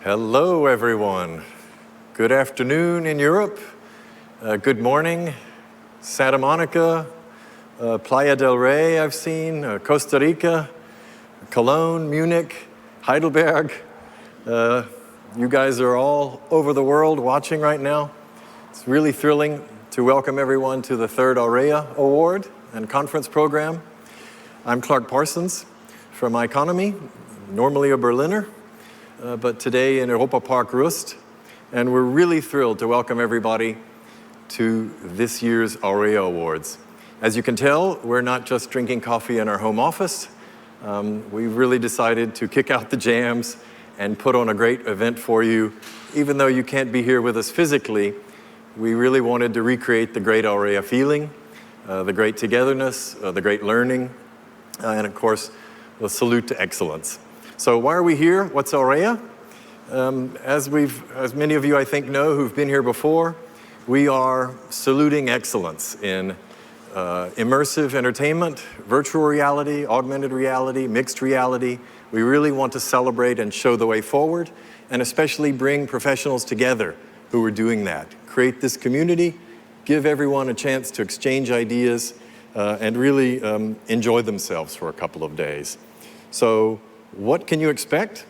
Hello, everyone. Good afternoon in Europe. Good morning, Santa Monica, Playa del Rey I've seen, Costa Rica, Cologne, Munich, Heidelberg. You guys are all over the world watching right now. It's really thrilling to welcome everyone to the third AUREA Award and conference program. I'm Clark Parsons from Economy, normally a Berliner, but today in Europa Park Rust, and we're really thrilled to welcome everybody to this year's AUREA Awards. As you can tell, we're not just drinking coffee in our home office. We've really decided to kick out the jams and put on a great event for you. Even though you can't be here with us physically, we really wanted to recreate the great AUREA feeling, the great togetherness, the great learning, and of course, the salute to excellence. So why are we here? What's AUREA? As many of you I think know who've been here before, we are saluting excellence in immersive entertainment, virtual reality, augmented reality, mixed reality. We really want to celebrate and show the way forward, and especially bring professionals together who are doing that. Create this community, give everyone a chance to exchange ideas, and really enjoy themselves for a couple of days. So what can you expect?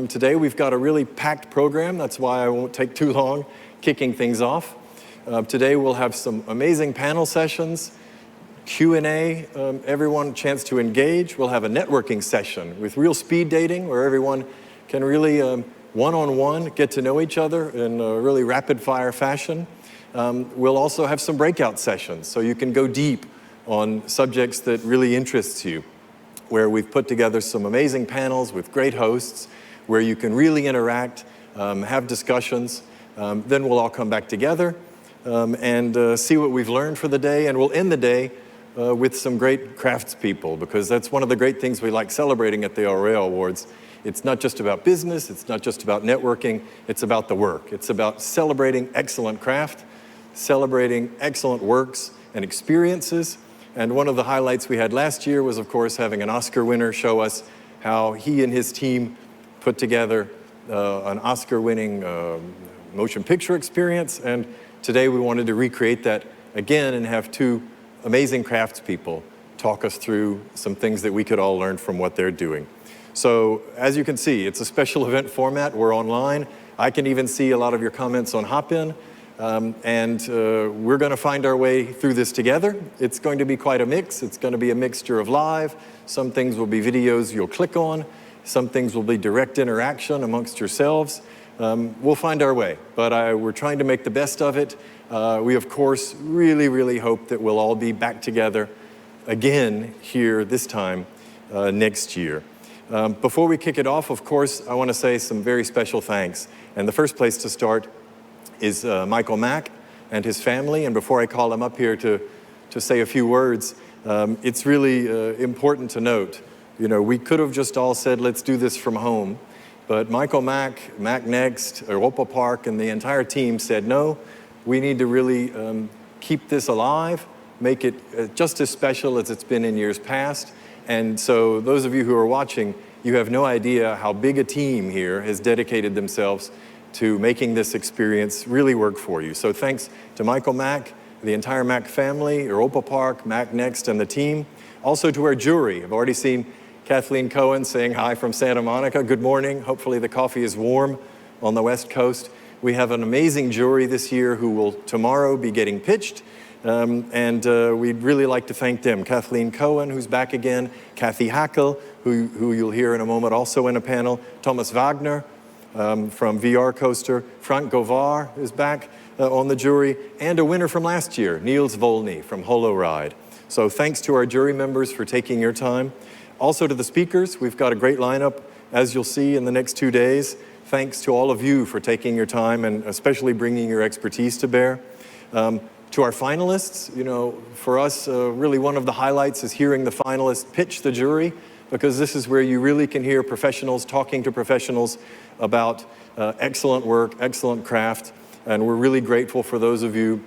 Today we've got a really packed program. That's why I won't take too long kicking things off. Today we'll have some amazing panel sessions, Q&A, everyone a chance to engage. We'll have a networking session with real speed dating where everyone can really one-on-one get to know each other in a really rapid-fire fashion. We'll also have some breakout sessions so you can go deep on subjects that really interests you, where we've put together some amazing panels with great hosts where you can really interact, have discussions. Then we'll all come back together and see what we've learned for the day, and we'll end the day with some great craftspeople, because that's one of the great things we like celebrating at the AUREA Awards. It's not just about business, it's not just about networking, it's about the work. It's about celebrating excellent craft, celebrating excellent works and experiences. And one of the highlights we had last year was, of course, having an Oscar winner show us how he and his team put together an Oscar-winning motion picture experience. And today we wanted to recreate that again and have two amazing craftspeople talk us through some things that we could all learn from what they're doing. So as you can see, it's a special event format. We're online. I can even see a lot of your comments on Hopin. We're going to find our way through this together. It's going to be quite a mix. It's going to be a mixture of live. Some things will be videos you'll click on. Some things will be direct interaction amongst yourselves. We'll find our way, but we're trying to make the best of it. We, of course, really, really hope that we'll all be back together again here this time next year. Before we kick it off, of course, I want to say some very special thanks. And the first place to start is Michael Mack and his family. And before I call him up here to say a few words, it's really important to note, you know, we could have just all said, let's do this from home. But Michael Mack, Mac Next, Europa Park, and the entire team said, no, we need to really keep this alive, make it just as special as it's been in years past. And so those of you who are watching, you have no idea how big a team here has dedicated themselves to making this experience really work for you. So thanks to Michael Mack, the entire Mack family, Europa Park, Mac Next, and the team. Also to our jury. I've already seen Kathleen Cohen saying hi from Santa Monica. Good morning. Hopefully the coffee is warm on the West Coast. We have an amazing jury this year who will tomorrow be getting pitched. We'd really like to thank them. Kathleen Cohen, who's back again. Kathy Hackel, who you'll hear in a moment, also in a panel. Thomas Wagner, from VR Coaster. Frank Govar is back on the jury, and a winner from last year, Niels Volney from HoloRide. So thanks to our jury members for taking your time. Also to the speakers, we've got a great lineup, as you'll see in the next 2 days. Thanks to all of you for taking your time and especially bringing your expertise to bear. To our finalists, you know, for us, really one of the highlights is hearing the finalists pitch the jury, because this is where you really can hear professionals talking to professionals about excellent work, excellent craft, and we're really grateful for those of you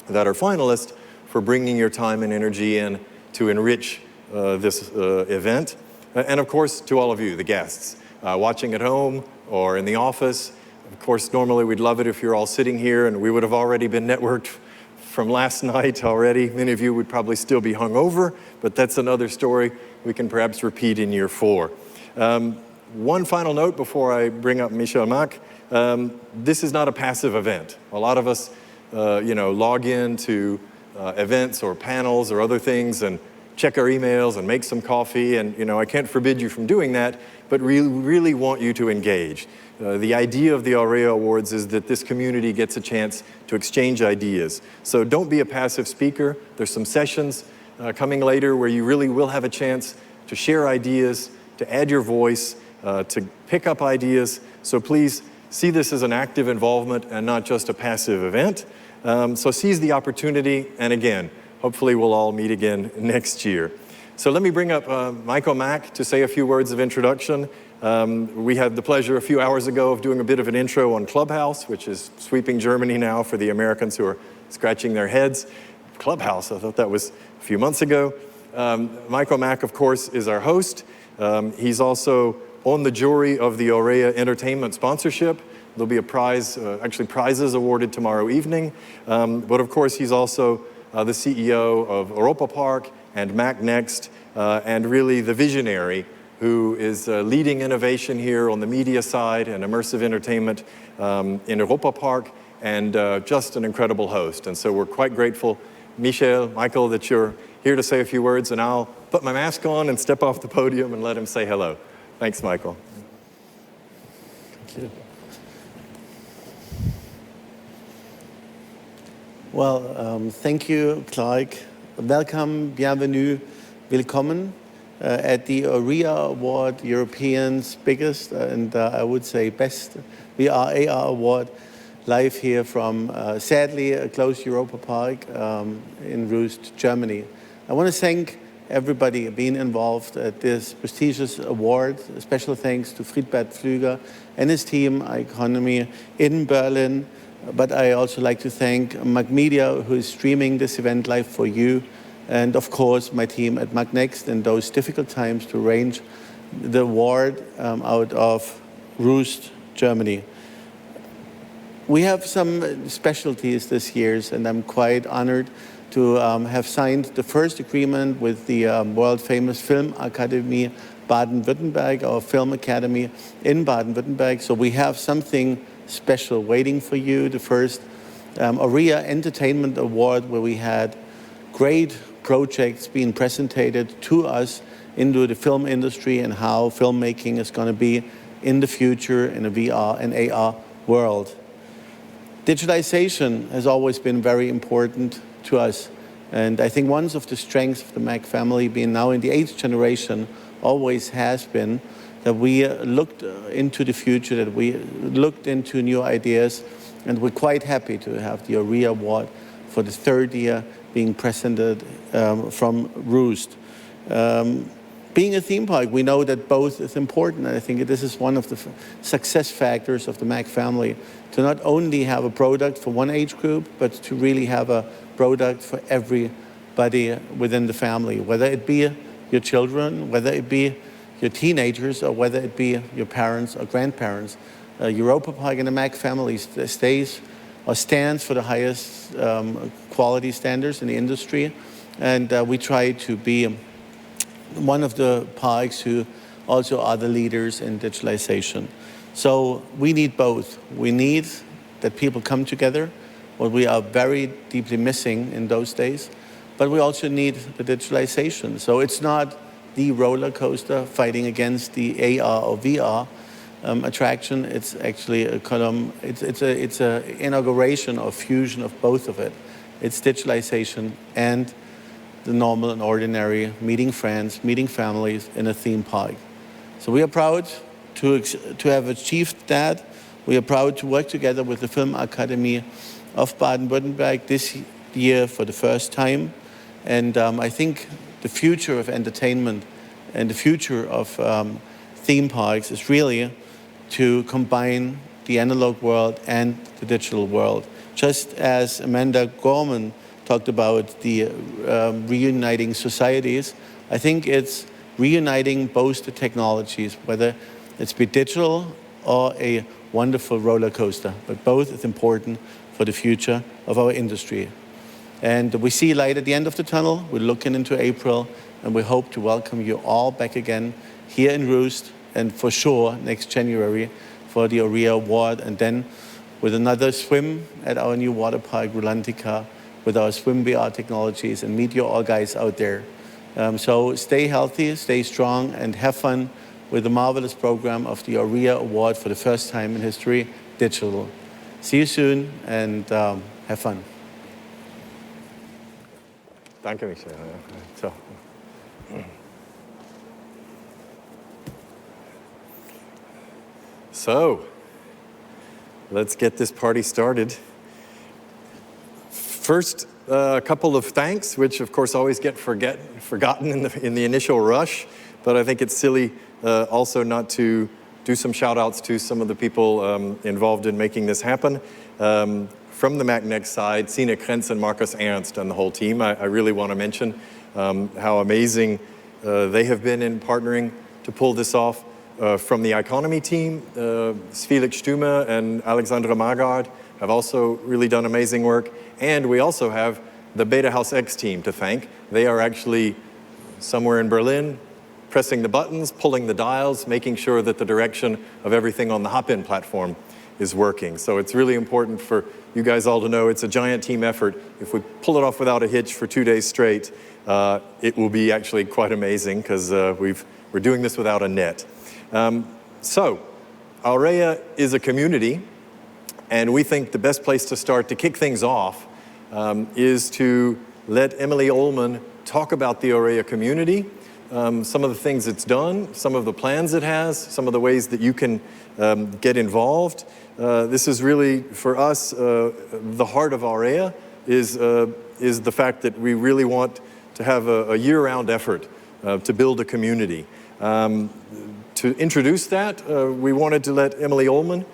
that are finalists for bringing your time and energy in to enrich this event. And of course, to all of you, the guests. watching at home or in the office. Of course, normally we'd love it if you're all sitting here and we would have already been networked from last night already. Many of you would probably still be hungover, but that's another story we can perhaps repeat in year 4. One final note before I bring up Michel Mack. This is not a passive event. A lot of us, log in to events or panels or other things and check our emails and make some coffee, and I can't forbid you from doing that, but really want you to engage. The idea of the AUREA Awards is that this community gets a chance to exchange ideas. So don't be a passive speaker. There's some sessions coming later where you really will have a chance to share ideas, to add your voice, to pick up ideas. So please see this as an active involvement and not just a passive event. So seize the opportunity, and again, hopefully we'll all meet again next year. So let me bring up Michael Mack to say a few words of introduction. We had the pleasure a few hours ago of doing a bit of an intro on Clubhouse, which is sweeping Germany now for the Americans who are scratching their heads. Clubhouse, I thought that was a few months ago. Michael Mack, of course, is our host. He's also on the jury of the AUREA Entertainment Sponsorship. There'll be a prize, actually prizes awarded tomorrow evening. But of course, he's also the CEO of Europa Park and Mac Next, and really the visionary who is leading innovation here on the media side and immersive entertainment in Europa Park, and just an incredible host. And so we're quite grateful, Michael, that you're here to say a few words, and I'll put my mask on and step off the podium and let him say hello. Thanks, Michael. Thank you. Well, thank you, Clark. Welcome, bienvenue, willkommen at the AUREA Award, European's biggest and I would say best VR AR award, live here from, sadly, a closed Europa Park in Rust, Germany. I want to thank everybody being involved at this prestigious award. A special thanks to Friedbert Pflüger and his team, Economy, in Berlin. But I also like to thank Mac Media, who is streaming this event live for you, and of course my team at Mac Next in those difficult times to arrange the award out of Rust, Germany. We have some specialties this year, and I'm quite honored to have signed the first agreement with the world-famous Film Academy Baden-Württemberg, our film academy in Baden-Württemberg. So we have something special waiting for you, the first AUREA Entertainment Award, where we had great projects being presented to us into the film industry and how filmmaking is going to be in the future in a VR and AR world. Digitalization has always been very important to us, and I think one of the strengths of the Mac family, being now in the 8th generation, always has been that we looked into the future, that we looked into new ideas, and we're quite happy to have the AUREA Award for the 3rd year being presented from Rust. Being a theme park, we know that both is important, and I think this is one of the success factors of the Mac family, to not only have a product for one age group, but to really have a product for everybody within the family, whether it be your children, whether it be your teenagers, or whether it be your parents or grandparents. Europa Park and the Mac family stands for the highest quality standards in the industry, and we try to be one of the parks who also are the leaders in digitalization. So we need both. We need that people come together, what we are very deeply missing in those days, but we also need the digitalization. So it's not the roller coaster fighting against the AR or VR attraction. It's actually a column. It's a inauguration or fusion of both of it. It's digitalization and the normal and ordinary, meeting friends, meeting families in a theme park. So we are proud to have achieved that. We are proud to work together with the Film Academy of Baden-Württemberg this year for the first time. And I think the future of entertainment and the future of theme parks is really to combine the analog world and the digital world. Just as Amanda Gorman talked about the reuniting societies, I think it's reuniting both the technologies, whether It's be digital or a wonderful roller coaster, but both is important for the future of our industry. And we see light at the end of the tunnel. We're looking into April, and we hope to welcome you all back again here in Roost, and for sure next January for the AUREA Award, and then with another swim at our new water park, Rulantica, with our swim VR technologies, and meet you all guys out there. So stay healthy, stay strong, and have fun with the marvelous program of the AUREA Award for the first time in history, digital. See you soon, and have fun. Danke, Michael. So. So, let's get this party started. First, a couple of thanks, which of course always get forgotten in the initial rush, but I think it's silly also not to do some shout outs to some of the people involved in making this happen. From the MacNext side, Sina Krenz and Markus Ernst and the whole team, I really want to mention how amazing they have been in partnering to pull this off. From the economy team, Felix Stume and Alexandra Magard have also really done amazing work. And we also have the Beta House X team to thank. They are actually somewhere in Berlin, pressing the buttons, pulling the dials, making sure that the direction of everything on the Hop-In platform is working. So it's really important for you guys all to know it's a giant team effort. If we pull it off without a hitch for 2 days straight, it will be actually quite amazing because we're doing this without a net. So, AUREA is a community, and we think the best place to start to kick things off is to let Emily Ullman talk about the AUREA community, some of the things it's done, some of the plans it has, some of the ways that you can get involved. This is really, for us, the heart of AUREA is the fact that we really want to have a year-round effort to build a community. To introduce that, we wanted to let Emily Ullman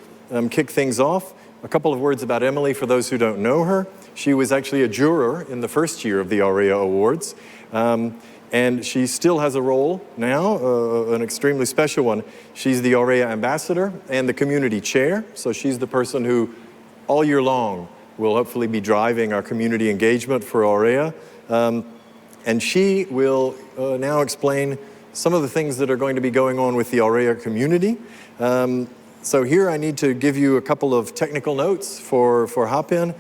kick things off. A couple of words about Emily for those who don't know her. She was actually a juror in the first year of the AUREA Awards, and she still has a role now, an extremely special one. She's the AUREA ambassador and the community chair, so she's the person who all year long will hopefully be driving our community engagement for AUREA, and she will now explain some of the things that are going to be going on with the AUREA community. So here I need to give you a couple of technical notes for Hop-In.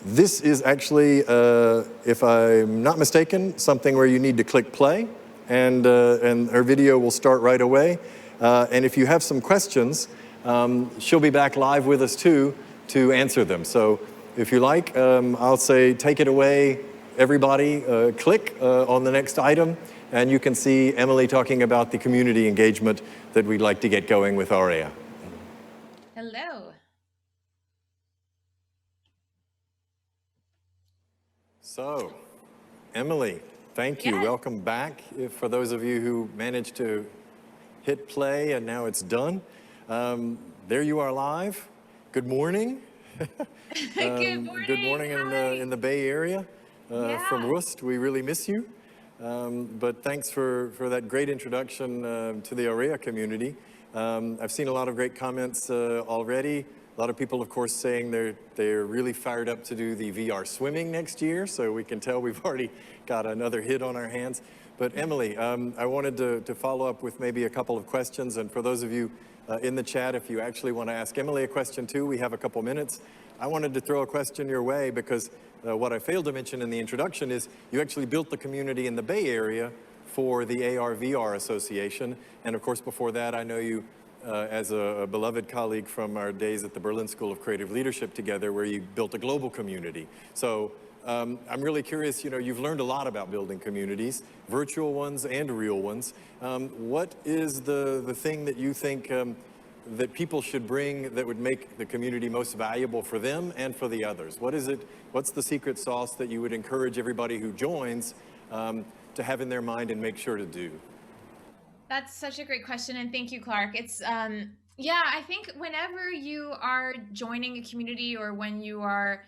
This is actually, if I'm not mistaken, something where you need to click play, and her video will start right away. And if you have some questions, she'll be back live with us too to answer them. So if you like, I'll say take it away, everybody, click on the next item. And you can see Emily talking about the community engagement that we'd like to get going with AUREA. Hello. So, Emily, thank you. Yes. Welcome back. For those of you who managed to hit play and now it's done, there you are live. Good morning. Good morning. Good morning in the Bay Area from Rust. We really miss you. But thanks for that great introduction to the AUREA community. I've seen a lot of great comments already. A lot of people, of course, saying they're really fired up to do the VR swimming next year. So we can tell we've already got another hit on our hands. But Emily, I wanted to follow up with maybe a couple of questions. And for those of you in the chat, if you actually want to ask Emily a question too, we have a couple minutes. I wanted to throw a question your way because what I failed to mention in the introduction is you actually built the community in the Bay Area for the AR/VR Association. And of course, before that, I know you as a beloved colleague from our days at the Berlin School of Creative Leadership together, where you built a global community. So I'm really curious, you've learned a lot about building communities, virtual ones and real ones. What is the thing that you think that people should bring that would make the community most valuable for them and for the others? What is it? What's the secret sauce that you would encourage everybody who joins to have in their mind and make sure to do? That's such a great question, and thank you, Clark. It's yeah, I think whenever you are joining a community or when you are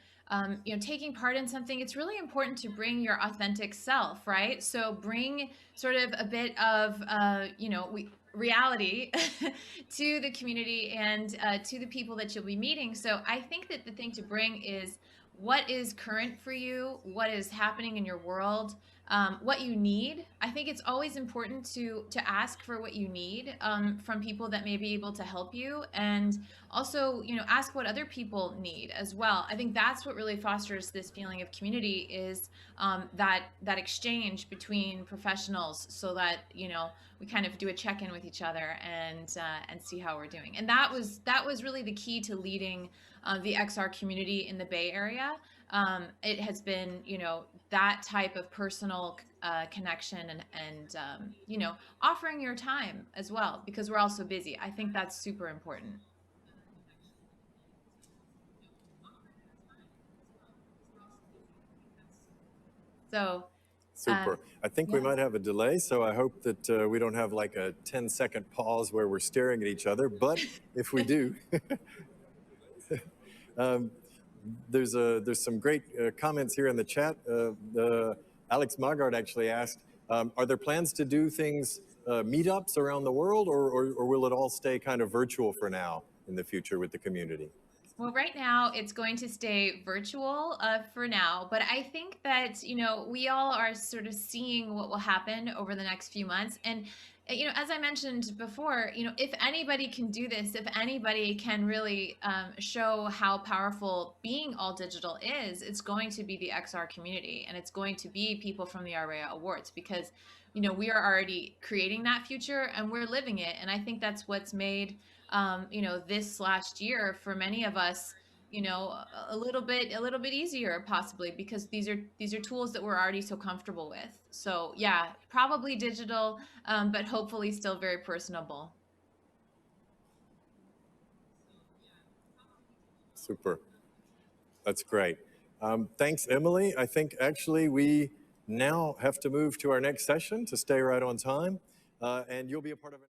taking part in something, it's really important to bring your authentic self, right? So bring sort of a bit of reality to the community and to the people that you'll be meeting. So I think that the thing to bring is what is current for you, what is happening in your world, what you need. I think it's always important to ask for what you need from people that may be able to help you, and also, ask what other people need as well. I think that's what really fosters this feeling of community is that exchange between professionals, so that we kind of do a check-in with each other and see how we're doing. And that was really the key to leading the XR community in the Bay Area. It has been, that type of personal connection and offering your time as well, because we're all so busy. I think that's super important. So, Super. I think we yeah. might have a delay, so I hope that we don't have like a 10-second pause where we're staring at each other. But if we do, there's some great comments here in the chat. Alex Magard actually asked, are there plans to do things, meetups around the world, or will it all stay kind of virtual for now in the future with the community? Well, right now it's going to stay virtual for now, but I think that, we all are sort of seeing what will happen over the next few months. And, as I mentioned before, if anybody can do this, if anybody can really show how powerful being all digital is, it's going to be the XR community, and it's going to be people from the AUREA Awards, because, we are already creating that future and we're living it. And I think that's what's made this last year for many of us, a little bit easier possibly, because these are tools that we're already so comfortable with. So yeah, probably digital, but hopefully still very personable. Super. That's great. Thanks, Emily. I think actually we now have to move to our next session to stay right on time, and you'll be a part of it.